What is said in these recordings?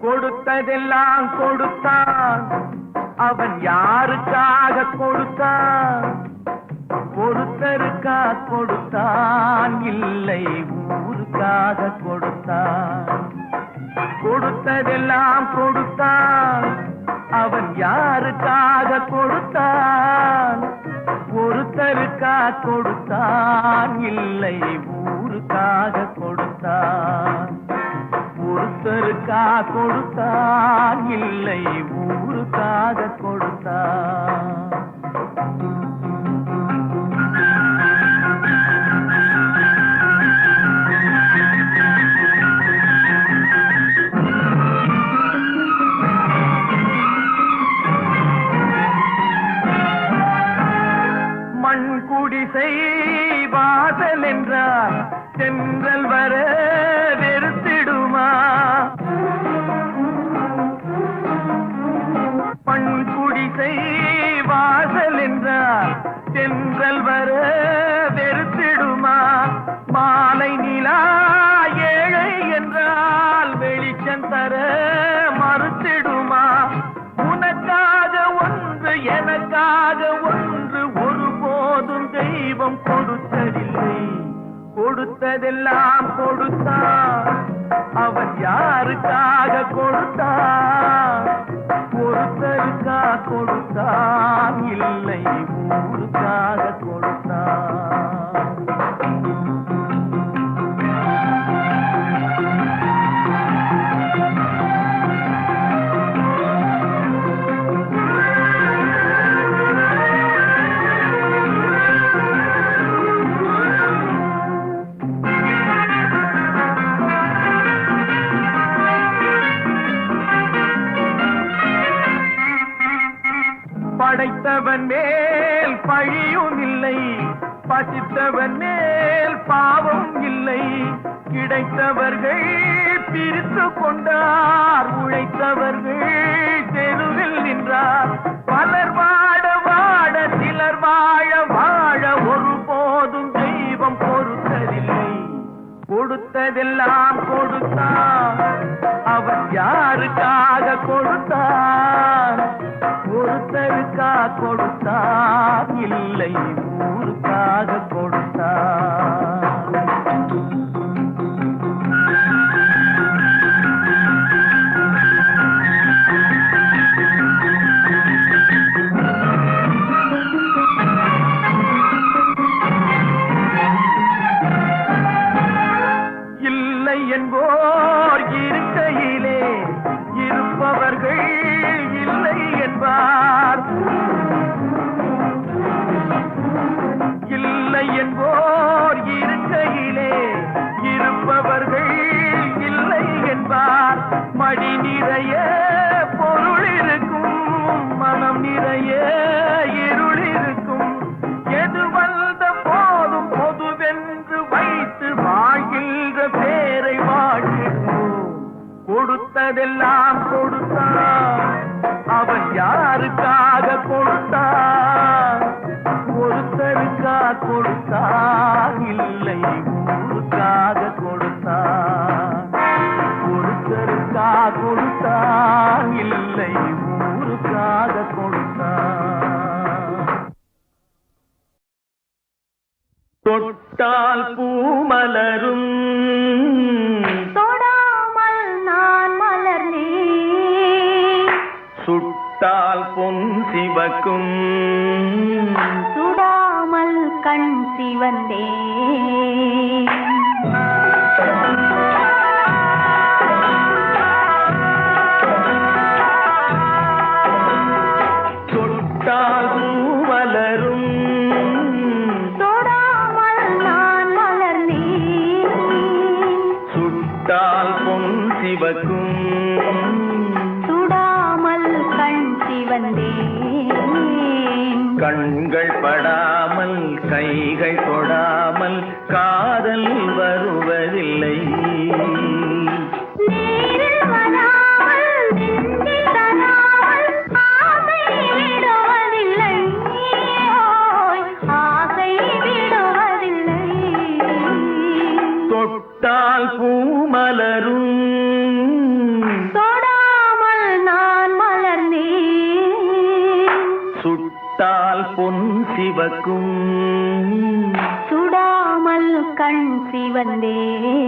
கொடுத்ததெல்லாம் கொடுத்தான், அவன் யாருக்காக கொடுத்தான்? ஒருத்தருக்கா கொடுத்தான், இல்லை ஊருக்காக கொடுத்தான். கொடுத்ததெல்லாம் கொடுத்தான், அவன் யாருக்காக கொடுத்தான்? ஒருத்தருக்கா கொடுத்தான், இல்லை ஊருக்காக கொடுத்தான். ஒருத்தருக்கா கொடுத்தான், இல்லை ஊருக்காக கொடுத்தான். மண் குடிசை வாசல் என்றார் சென்றல் வர வெறுத்திடுமா? மண் குடிசை வாசல் என்றார் சென்றல் வர வெறுத்திடுமா? மாலை நிலா ஏழை என்றால் வெளிச்சம் தர மறுத்திடுமா? உனக்காக ஒன்று எனக்காக ஒன்று ஒருபோதும் தெய்வம் கொடுத்ததில்லை. கொடுத்ததெல்லாம் கொடுத்தான், அவன் யாருக்காக கொடுத்தான்? ஒருத்தருக்கா கொடுத்தான், இல்லை ஊருக்காக கொடுத்தான். படைத்தவன் மேல் பழியும் இல்லை, பசித்தவன் மேல் பாவம் இல்லை. கிடைத்தவர்கள் பிரித்து கொண்டார், உழைத்தவர்கள் தெருவில் நின்றார். பலர் வாட வாட சிலர் வாழ வாழ ஒருபோதும் தெய்வம் பொறுத்ததில்லை. கொடுத்ததெல்லாம் கொடுத்தான், அவன் யாருக்காக கொடுத்தான்? ஒருத்தருக்கா கொடுத்தான், இல்லை ஊருக்காக கொடுத்தான். இல்லை என்போர் இருக்கையிலே இருப்பவர்கள் இல்லை என்பார். இல்லை என்போர் இருக்கையிலே இருப்பவர்கள் இல்லை என்பார். மடி நிறைய பொருள் இருக்கும், மனம் நிறைய இருள் இருக்கும். எது வந்த போதும் பொதுவென்று வைத்து வாழ்கின்ற பேரை வாழ்கின்றோம். கொடுத்ததெல்லாம் கொடுத்தான், அவன் யாருக்காக கொடுத்தான்? ஒருத்தருக்கா கொடுத்தான், இல்லை ஊருக்காக கொடுத்தான். ஒருத்தருக்கா கொடுத்தான், இல்லை ஊருக்காக கொடுத்தான். தொட்டால் பூமலரும், தொடாமல் நான் மலர்ந்தேன். சுட்டால் பொன் சிவக்கும், சுடாமல் கண் சிவந்தேன். தொட்டால் பூமலரும், தொடாமல் நான் மலர்ந்தேன். சுட்டால் பொன் சிவக்கும், சுடாமல் கண் சிவந்தேன். கண்கள் படாமல் கைகள் தொடாமல் காதல் வருவதில்லை. நேரில் வராமல் நெஞ்சில் தராமல் கண் சிவந்தேன்.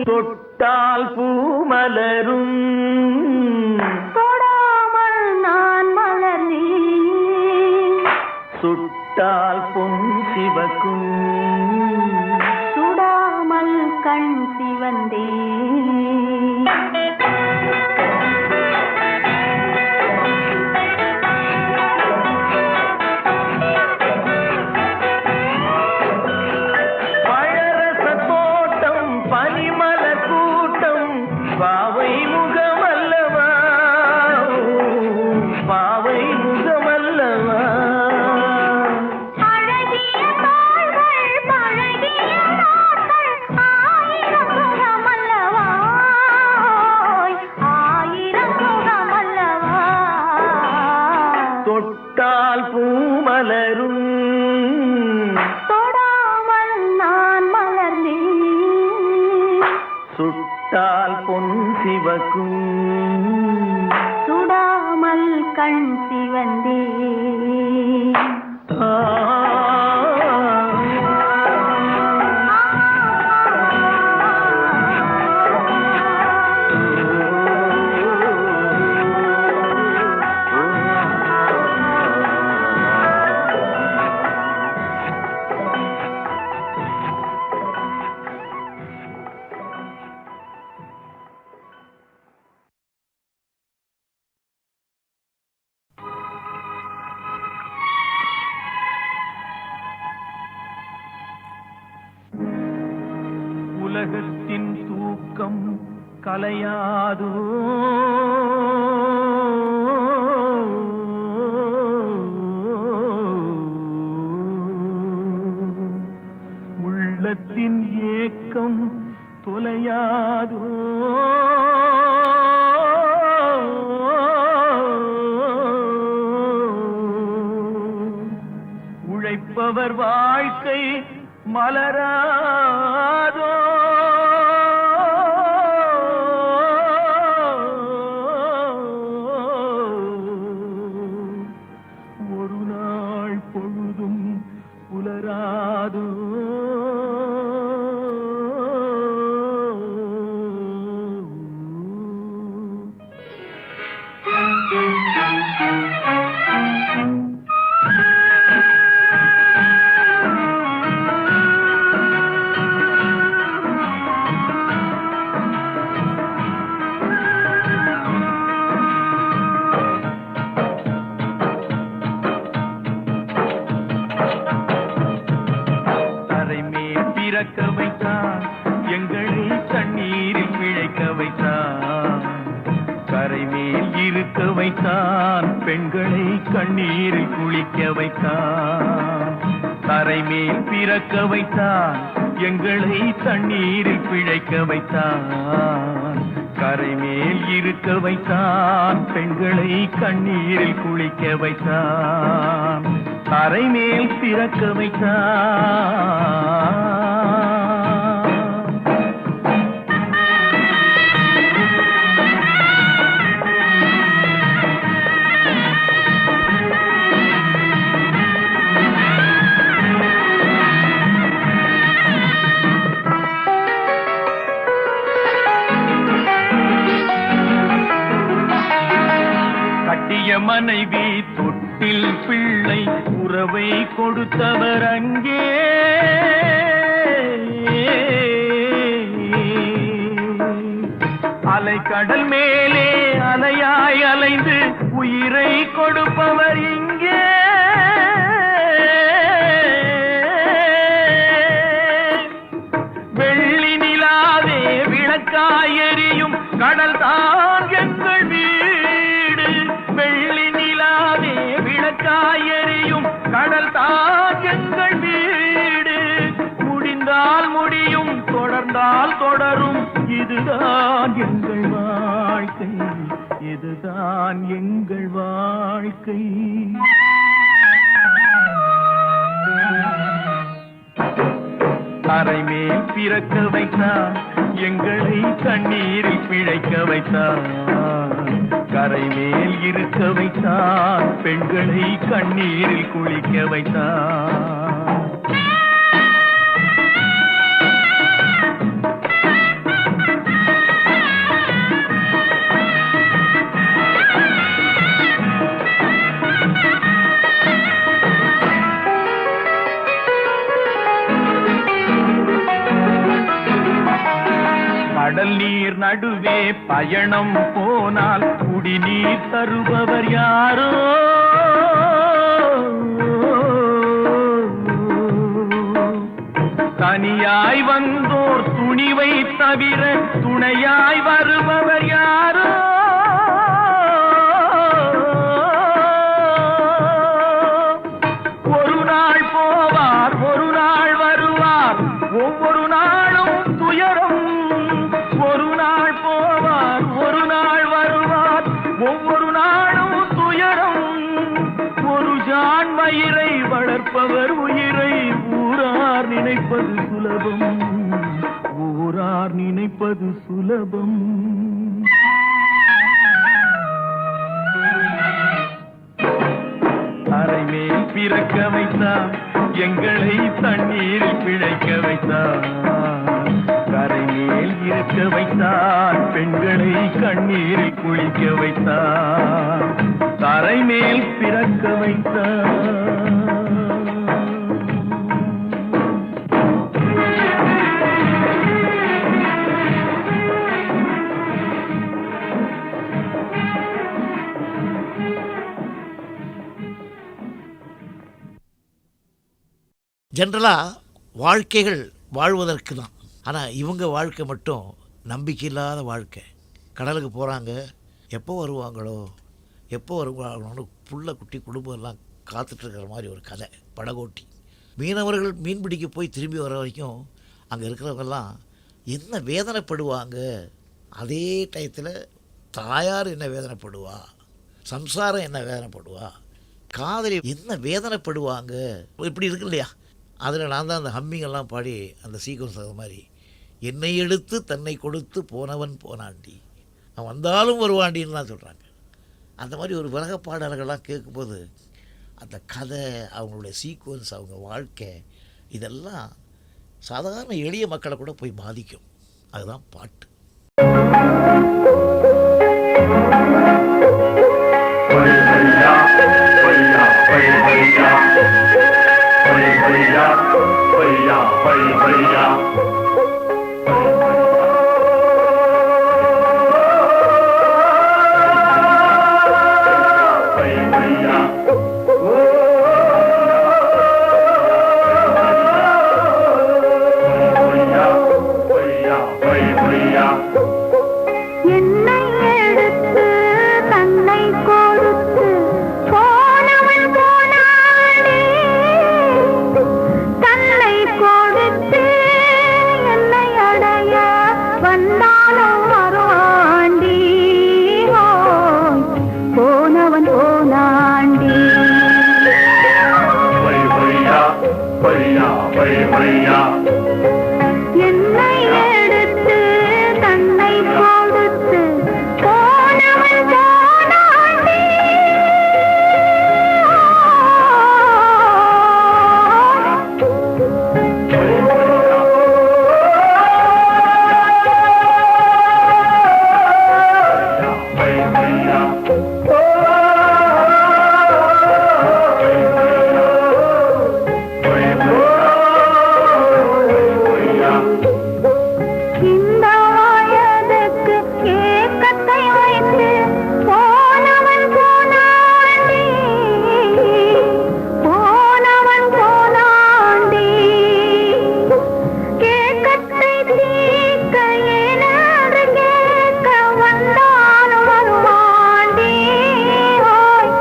தொட்டால் பூ மலரும், தொடாமல் நான் மலர்ந்தேன். சுட்டால் பொன் சிவக்கும், சுடாமல் கண் சிவந்தேன். பாவை முகமல்லவா, பாவை முகமல்லவா, அழகிய தாள்கள் பழகிய நாட்கள் ஆயிரம் முகமல்லவா, ஆயிரம் முகமல்லவா. தொட்டால் பூ மலரும், தொடாமல் நான் மலர்ந்தேன். சுட்டால் பொன் சிவக்கும், சுடாமல் கண் சிவந்தேன். உலகத்தின் தூக்கம் கலையாதோ, உள்ளத்தின் ஏக்கம் தொலையாதோ, உழைப்பவர் வாழ்க்கை மலராதோ, ஒரு நாள் பொழுதும் புலராதோ. பெண்களை கண்ணீரில் குளிக்க வைத்தான். தரைமேல் பிறக்க வைத்தான், எங்களை தண்ணீரில் பிழைக்க வைத்தான். கரைமேல் இருக்க வைத்தான், பெண்களை கண்ணீரில் குளிக்க வைத்தான். தரைமேல் பிறக்க வைத்தான். மனைவி தொட்டில் பிள்ளை உறவை கொடுத்தவர் அங்கே. அலைக்கடல் மேலே அலையாய் அலைந்து உயிரை கொடுப்பவர் இங்கே. வெள்ளி நிலாவே விளக்காய் எரியும் கடல் தான் எங்கள் வீடு. வெள்ளி நிலாவே விளக்காய் எரியும் கடல் தான் எங்கள் வீடு. முடிந்தால் முடியும், தொடர்ந்தால் தொடரும், இதுதான் எங்கள் வாழ்க்கை, இதுதான் எங்கள் வாழ்க்கை. தரைமேல் பிறக்க வைத்தான், எங்களை தண்ணீரில் பிழைக்க வைத்தான். கரைமேல் இருக்க வைத்தான், பெண்களை கண்ணீரில் குளிக்க வைத்தான். கடல் நீர் நடுவே பயணம் போனால் குடிநீர் தருபவர் யாரோ. தனியாய் வந்தோர் துணிவை தவிர துணையாய் வருபவர் யாரோ. ஒரு நாள் போவார், ஒரு நாள் வருவார், ஒவ்வொரு நாளும் துயரம். ஒரு நாள் போவார், ஒரு நாள் வருவார், ஒவ்வொரு நாளும் துயரம். ஒரு ஜான் வயிறை வளர்ப்பவர் உயிரை ஊரார் நினைப்பது சுலபம், ஊரார் நினைப்பது சுலபம். அரைமேல் பிறக்க வைத்தான், எங்களை தண்ணீரில் பிழைக்க வைத்தான். கரைமேல் இருக்க வைத்தான், பெண்களை கண்ணீரில் குளிக்க வைத்தான். தரைமேல் பிறக்க வைத்தான். ஜென்ரலாக வாழ்க்கைகள் வாழ்வதற்கு தான். ஆனால் இவங்க வாழ்க்கை மட்டும் நம்பிக்கை இல்லாத வாழ்க்கை. கடலுக்கு போகிறாங்க, எப்போ வருவாங்களோ எப்போ வருவாங்களோன்னு புள்ள குட்டி குடும்பம் எல்லாம் காத்துட்ருக்கிற மாதிரி ஒரு கதை, படகோட்டி. மீனவர்கள் மீன் பிடிக்க போய் திரும்பி வர வரைக்கும் அங்கே இருக்கிறவங்கெல்லாம் என்ன வேதனைப்படுவாங்க. அதே டயத்தில் தாயார் என்ன வேதனைப்படுவா, சம்சாரம் என்ன வேதனைப்படுவா, காதலி என்ன வேதனைப்படுவாங்க, இப்படி இருக்கு இல்லையா. அதில் நான் தான் அந்த ஹம்மிங்கெல்லாம் பாடி அந்த சீக்வன்ஸ் அது மாதிரி, என்னை எடுத்து தன்னை கொடுத்து போனவன் போனாண்டி, அவன் வந்தாலும் வருவாண்டின்னு தான் சொல்கிறாங்க. அந்த மாதிரி ஒரு விரக பாடல்கள்லாம் கேட்கும்போது அந்த கதை, அவங்களுடைய சீக்வன்ஸ், அவங்க வாழ்க்கை, இதெல்லாம் சாதாரண எளிய மக்களை கூட போய் பாதிக்கும். அதுதான் பாட்டு. என்னை எடுத்து தன்னை கொடுத்து என்னை எடுத்து தன்னை கொடுத்து போனவன் போனாண்டி. இந்த வயதுக்கு ஏக்கத்தை வைத்து போனவன் போனாண்டி. போனவன் போனாண்டி. ஏக்கத்தை தீர்க்க ஏனாது கேட்க வந்தாலும் வருவாண்டி. ஹோய்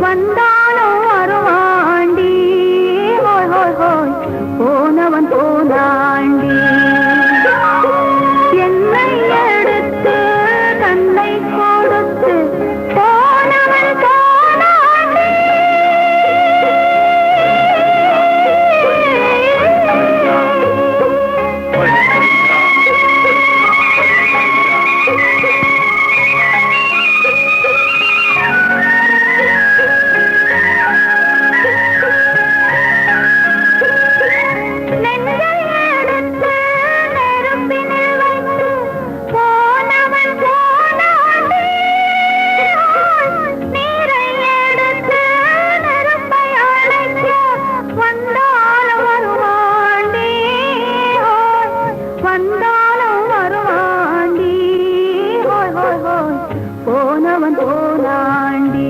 வந்தாலும் வருவாண்டி. ஹோய் ஹோய் ஹோய் போனவன் போனாண்டி. என்னை எடுத்து தன்னை கொடுத்து போனவன் போனாண்டி. நெஞ்சை எடுத்து நெருப்பினில் வைத்து போனவன் போனாண்டி. நீரை எடுத்து நெருப்பை அணைக்க வந்தாலும் வருவாண்டி. வந்தாலும் வருவாண்டி. ஹோய் ஹோய் ஹோய் போனவன் போனாண்டி.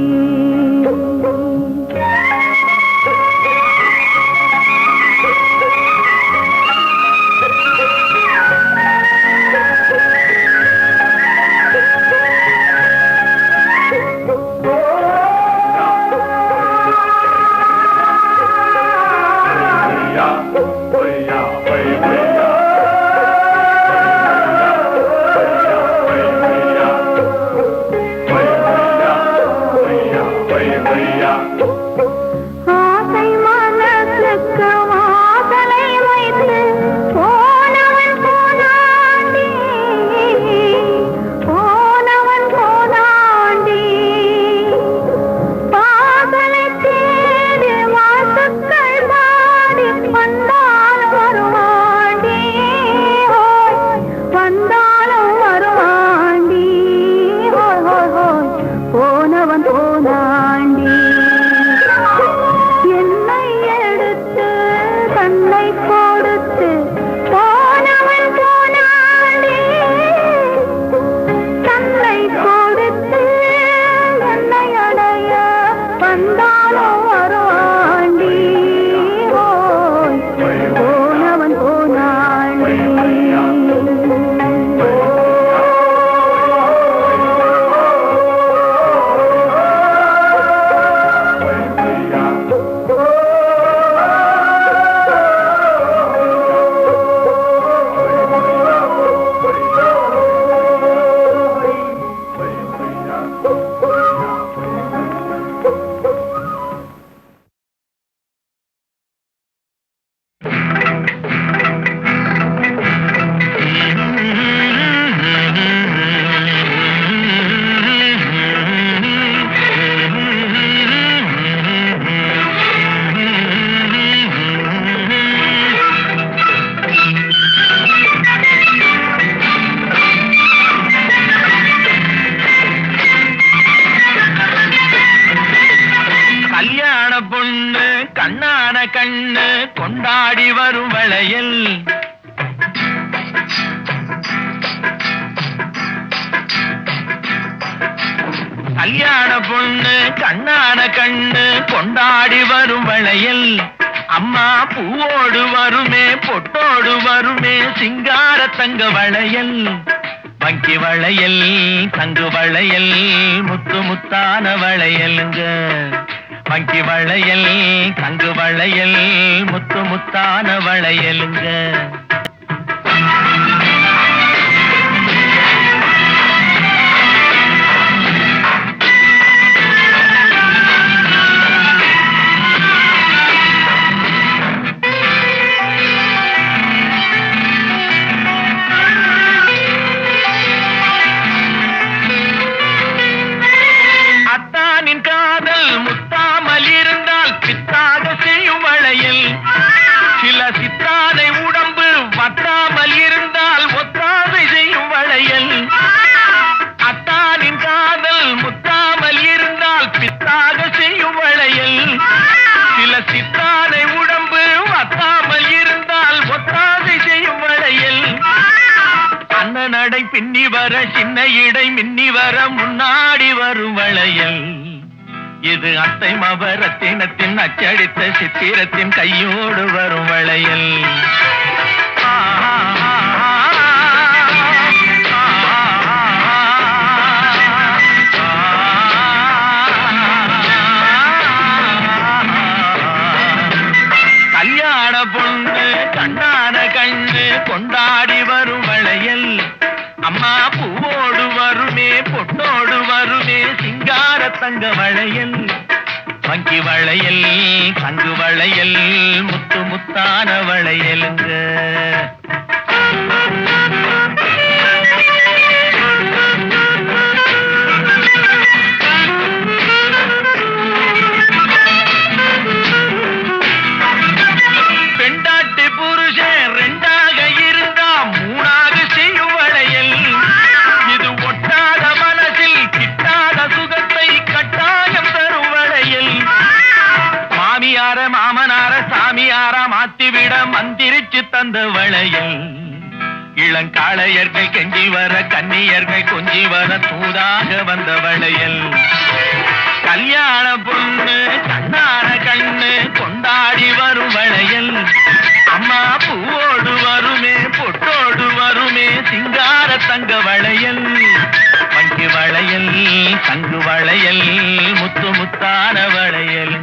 ஆசை மனசுக்கு வாசலை வைத்து போனவன் போனாண்டி. போனவன் போனாண்டி. பாதலை தேடி வாசுக்கள் பாடி வந்தாலும் வருவாண்டி. ஹோய் வந்தாலும் வருவாண்டி. ஹோய் ஹோய் ஹோய் போனவன் போனாண்டி. என்னை எடுத்து தன்னை கொடுத்து போனவன் போனாண்டி. தன்னை கொடுத்து என்னை அடைய வந்தாலும் வருவாண்டி. ஓய் போனவன் போனாண்டி. பொண்ணு கண்ணான கண்ணு கொண்டாடி வரும் வளையல் கல்யாண பொண்ணு கண்ணான கண்ணு கொண்டாடி வரும் வளையல் அம்மா பூவோடு வருமே பொட்டோடு வருமே சிங்கார தங்க வளையல் வங்கி வளையல் தங்கு வளையல் முத்து முத்தான வளையலுங்க வங்கி வளையல் தங்கு வளையல் முத்து முத்தான வளையலுங்க முத்தாக செய்யும் வளையல். சில சித்தானை உடம்பு வத்தாமல் இருந்தால் ஒத்தாதை செய்யும் வளையல். அன்ன நடை பின்னி வர சின்ன இடை மின்னி வர முன்னாடி வரும் வளையல். இது அத்தை மபரத்தினத்தின் அச்சடித்த சித்திரத்தின் கையோடு வரும் வளையல். கல்யாண பொண்ணு கண்ணான கண்ணு கொண்டாடி வரும் வளையல். அம்மா பூவோடு வருமே பொட்டோடு வருமே சிங்கார தங்க வளையல். வங்கி வளையல் தங்கு வளையல் முத்து முத்தான வளையலுங்க. பெண்டாட்டி புருஷன் ரெண்டாக இருந்தா மூணாக செய்யும் வளையல். இது ஒட்டாத மனசில் கிட்டாத சுகத்தை கட்டாயம் தரும் வளையல். மாமியார மாமனார சாமியார மாத்திவிட மந்திரிச்சு தந்த வளையல். இளங்காளையர்கள் கெஞ்சி வர கன்னியர்கள் கொஞ்சி வர தூதாக வந்த வளையல். கல்யாண பொண்ணு கண்ணான கண்ணு கொண்டாடி வரும் வளையல். அம்மா பூவோடு வருமே பொட்டோடு வருமே சிங்கார தங்க வளையல். வங்கி வளையல் தங்கு வளையல் முத்து முத்தான வளையல்.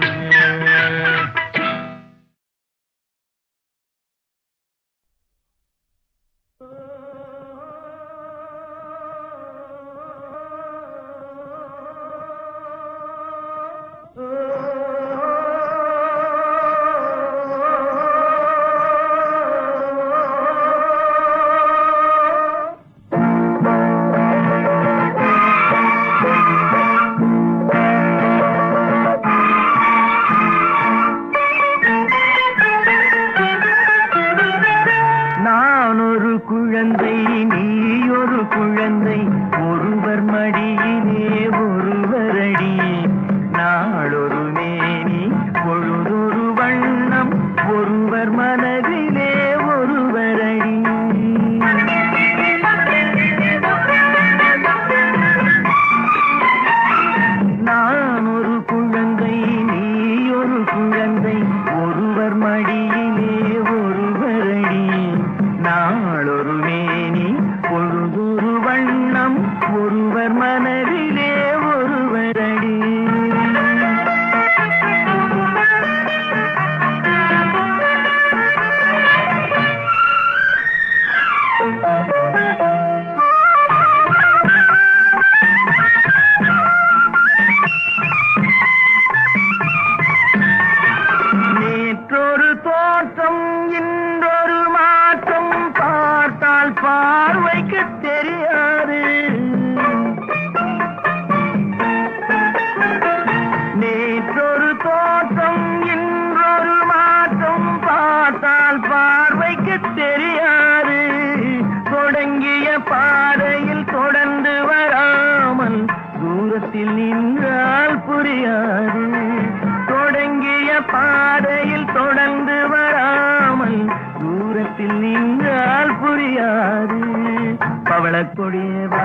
பவளக்கொடியேவா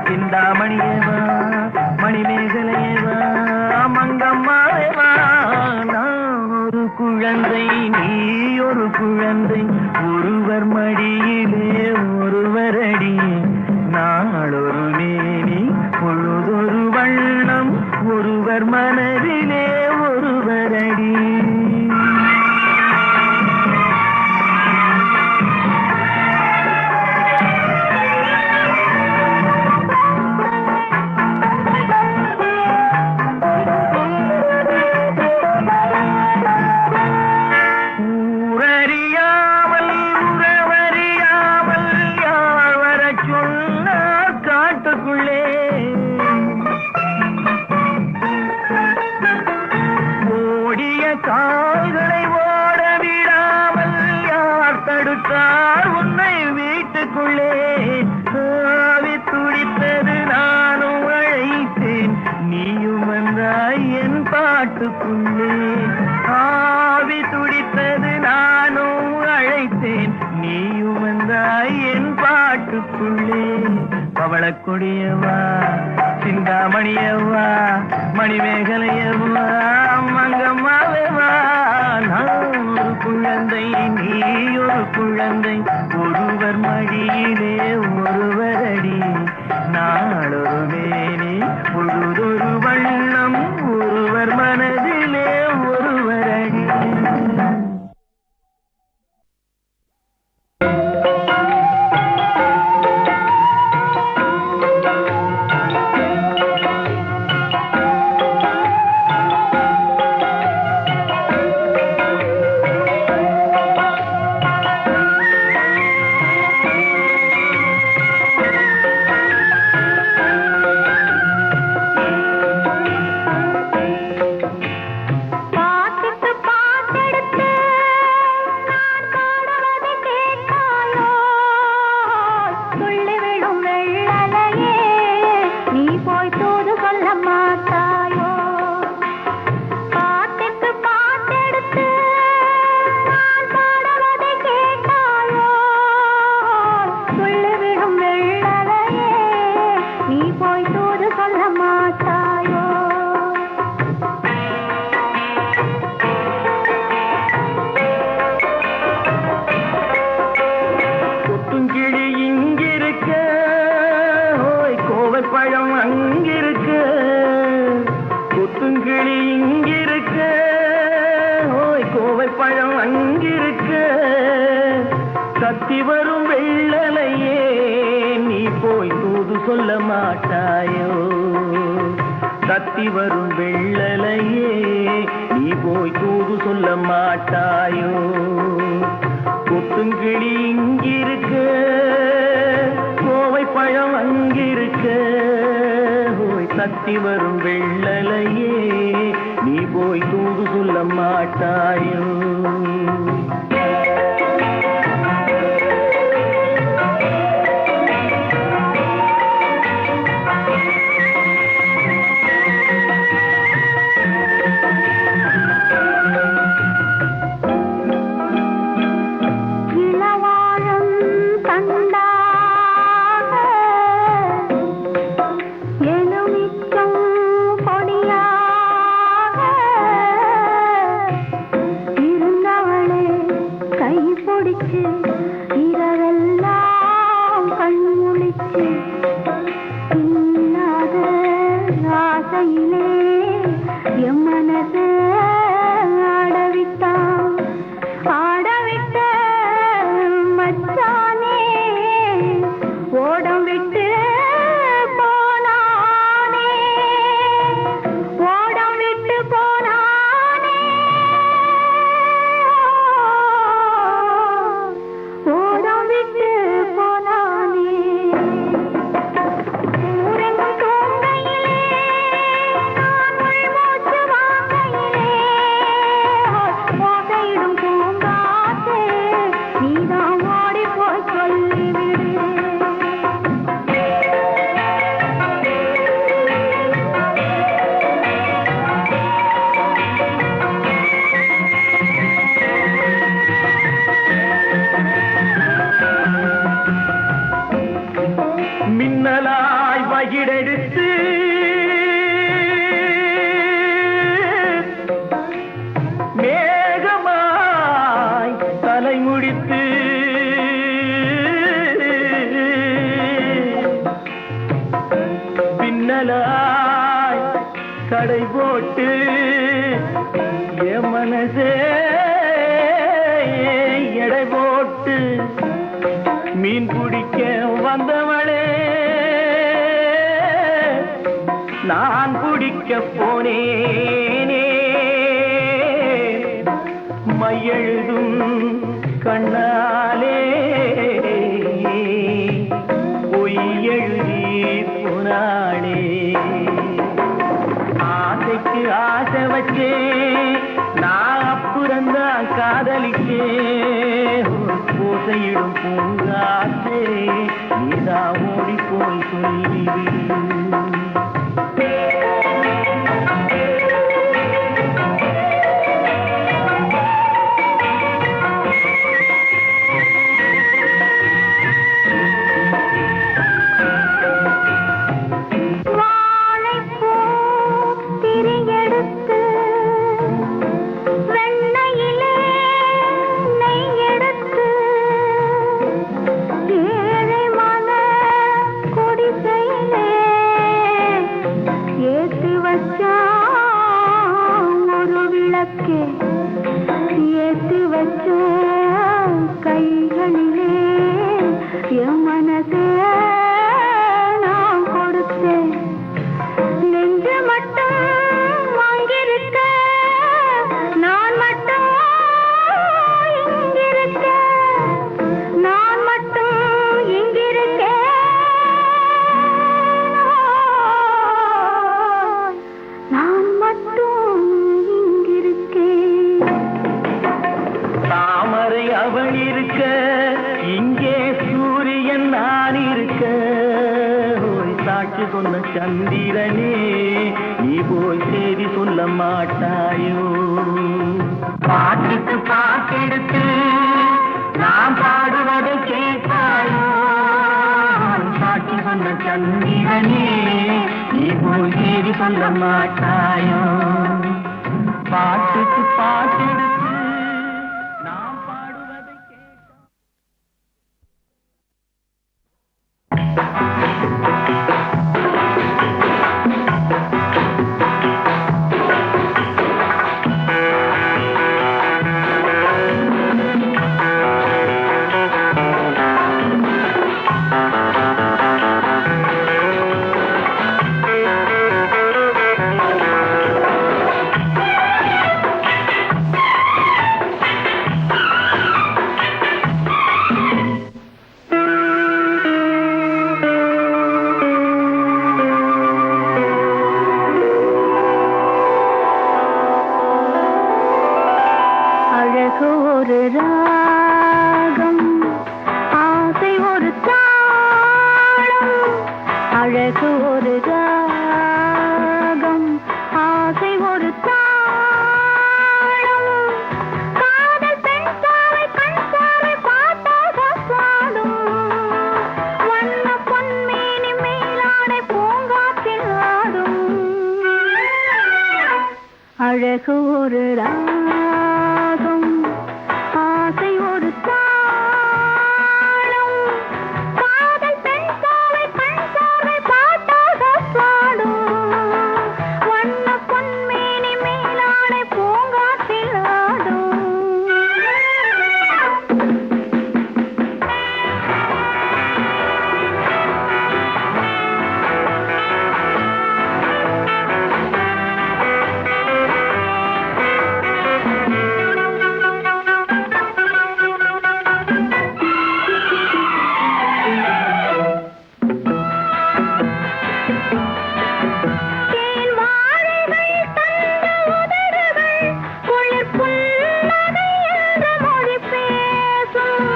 சிந்தாமணியேவா மணிமேகலையேவா மங்கம்மாவேவா. நான் ஒரு குழந்தை நீ ஒரு குழந்தை ஒருவர் மடியிலே ஒருவரடி. நாளொரு மேனி பொழுதொரு வண்ணம் ஒருவர் மனதிலே ஒருவரடி. என் பாட்டுக்குள்ளே ஆவி துடித்தது நானும் அழைத்தேன் நீயும் வந்தாய் என் பாட்டுக்குள்ளே பவளக்கொடியவா சிந்தாமணியவா மணிமேகலையவா மங்கம்மாவேவா நான் ஒரு குழந்தை நீ ஒரு குழந்தை ஒருவர் மடியிலே ஒருவரடி நாளொரு மேனி பொழுதொரு வண்ணம் ஒருவர் மனதிலே ஒருவரடி. கத்தி வரும் வெள்ளலையே நீ போய் தூது சொல்ல மாட்டாயோ கத்தி வரும் வெள்ளலையே நீ போய் தூது சொல்ல மாட்டாயோ கொத்துங்கிளி இங்கிருக்க கோவை பழம் அங்கிருக்க கத்தி வரும் வெள்ளலையே நீ போய் தூது சொல்ல மாட்டாயோ பகிரெடுத்து மேகமாய் தலை முடித்து பின்னலாய் கடை போட்டு என் மனசே எடை போட்டு மீன் பிடிக்க வந்தவளே நான் பிடிக்க போனேனே மையெழுதும் கண்ணாலே பொய் எழுதி போனாளே ஆசைக்கு ஆசை வச்சே நான் அப்புறந்தான் காதலிச்சே பூசையிடும் பூங்காற்றே நீதா ஓடி போய் சொல்லிவிடு சந்திரனே நீ போய் செய்தி சொல்ல மாட்டாயோ பாட்டுக்கு பாட்டெடுத்து நாம் பாடுவதை கேட்டாயோ சாட்சி சொன்ன சந்திரனே நீ போய் செய்தி சொல்ல மாட்டாயோ பாட்டுக்கு பாட்டெடுத்து நாம் பாடுவதை கேட்டாயோ. அழகு ஒரு ராகம் ஆசை ஒரு தாளம் அழகு ஒரு ராகம் ஆசை ஒரு தாளம் காதல் பெண் சாவை கண் சாவை பார்த்தாக பாடும் வண்ண பொன்மேனி மேலாடை பூங்காற்றில் ஆடும் அழகு ஒரு ராகம் ஆசை ஒரு தாளம் காதல் பெண் சாவை கண் சாவை பாட்டாக பாடும் வண்ண பொன்மேனி மேலாடை பூங்காற்றில் ஆடும் தேன் வாழைகள் தந்த உதடுகள் குளிர் புன்னகை என்ற மொழி பேசும்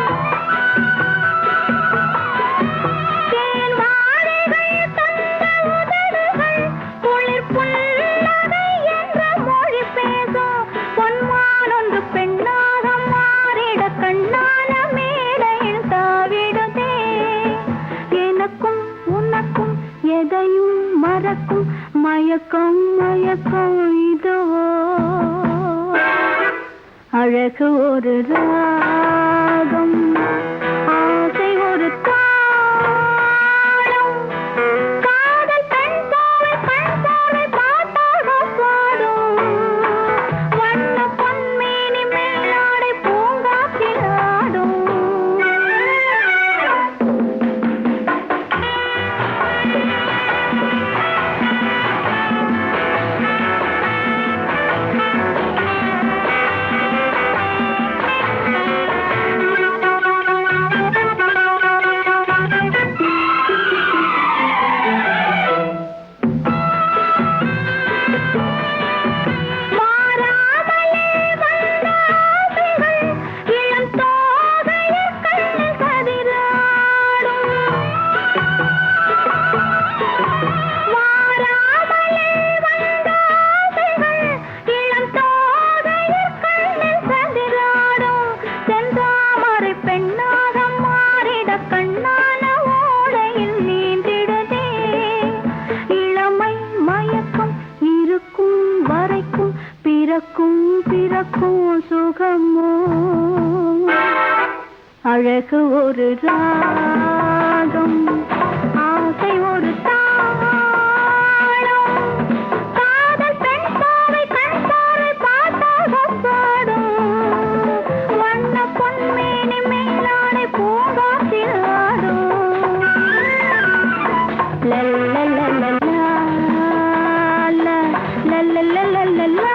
தேன் வாழைகள் தந்த உதடுகள் குளிர் புன்னகை என்ற மொழி பேசும் பொன்மானொன்று பெண்ணாக மாறிட கண்ணான மேடையில் தாவிடுதே எனக்கும் உனக்கும் எதையும் மறக்கும் மயக்கம் மயக்கம் இதுவோ அழகு ஒரு ராகம் ஆசை ஒரு தாளம் காதல் பெண் சாவை கண் சாவை பாட்டாக பாடும் வண்ண பொன்மேனி மேலாடை பூங்காற்றில் ஆடும் மாறாமலே வந்த ஆசைகள் இளம் தோகையில் கண்ணில் கதிராடும் மாறாமலே வந்த ஆசைகள் இளம் தோகையில் கண்ணில் கதிராடும் செந்தாமரை பெண்ணாக மாறிட கண்ணான ஓடையில் நீந்திடுதே இளமை மயக்கம் இருக்கும் வரைக்கும் பிறக்கும் பிறக்கும் சுகமோ அழகு ஒரு ராகம் ஆசை ஒரு தாளம் காதல் பெண் சாவை கண் சாவை பாட்டாக பாடும் வண்ண பொன்மேனி மேலாடை பூங்காற்றில் ஆடும் la la la la la la la la la la la la la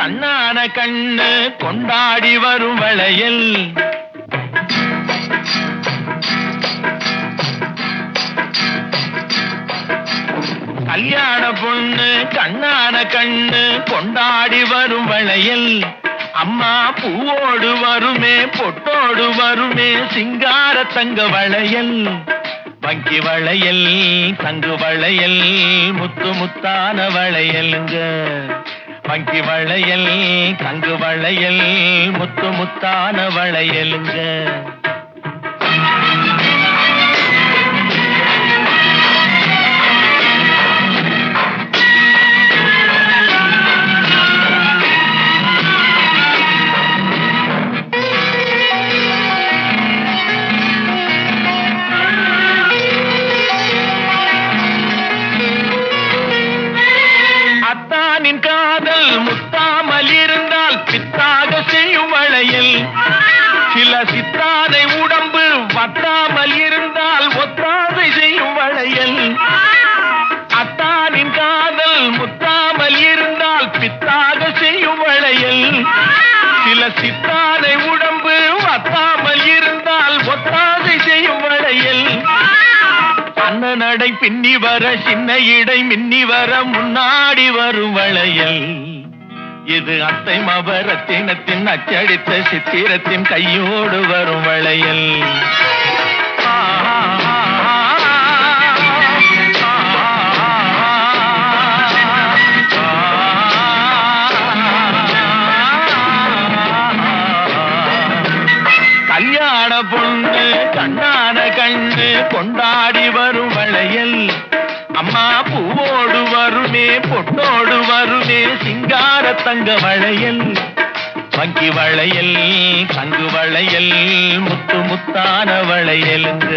கண்ணான கண்ணு கொண்டாடி வரும் வளையல் கல்யாண பொண்ணு கண்ணான கண்ணு கொண்டாடி வரும் வளையல் அம்மா பூவோடு வருமே பொட்டோடு வருமே சிங்கார தங்க வளையல் வங்கி வளையல் தங்கு வளையல் முத்து முத்தான வளையலுங்க வங்கி வளையல் தங்கு வளையல் முத்து முத்தான வளையலுங்க காதல் முத்தாமல் இருந்தால் பித்தாக செய்யும் வளையல் சில சித்தானை உடம்பு வத்தாமல் இருந்தால் ஒத்தாதை செய்யும் வளையல் அத்தானின் காதல் முத்தாமல் இருந்தால் பித்தாக செய்யும் வளையல் சில சித்தானை உடம்பு வத்தாமல் இருந்தால் ஒத்தாதை செய்யும் வளையல் அண்ண நடை பின்னி வர சின்ன இடை மின்னி வர முன்னாடி வரும் வளையல் இது அத்தை மபரத்தினத்தின் அச்சடித்த சித்திரத்தின் கையோடு வரும் வளையல் கல்யாண பொண்ணு கண்ணான கண்ணு கொண்டாடி வரும் வளையல் அம்மா பூவோடு வருமே பொட்டோடு வருமே சிங்கார தங்க வளையல் வங்கி வளையல் தங்கு வளையல் முத்து முத்தான வளையலுங்க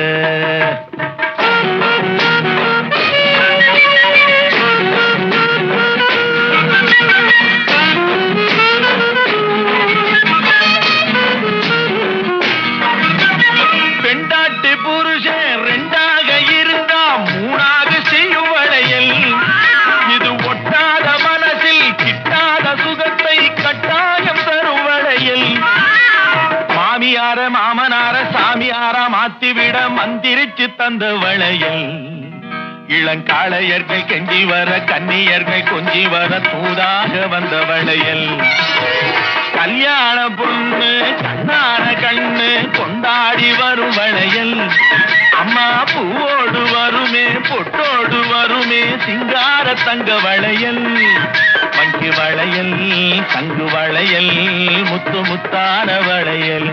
பெண்டாட்டு புருஷன் ரெண்டாக இருந்தா மூணாக செய்யும் வளையல் இது ஒட்டாத மனசில் கிட்டாத சுகத்தை கட்டாயம் தரும் வளையல் மாமியார மாமனார சாமியார மாத்திவிட மந்திரிச்சு தந்த வளையல் இளங்காளையர்கள் கெஞ்சி வர கன்னியர்கள் கொஞ்சி வர தூதாக வந்த வளையல் கல்யாண பொண்ணு கண்ணான கண்ணு கொண்டாடி வரும் வளையல் அம்மா பூவோடு வருமே பொட்டோடு வருமே சிங்கார தங்க வளையல் வங்கி வளையல் தங்கு வளையல் முத்து முத்தான வளையல்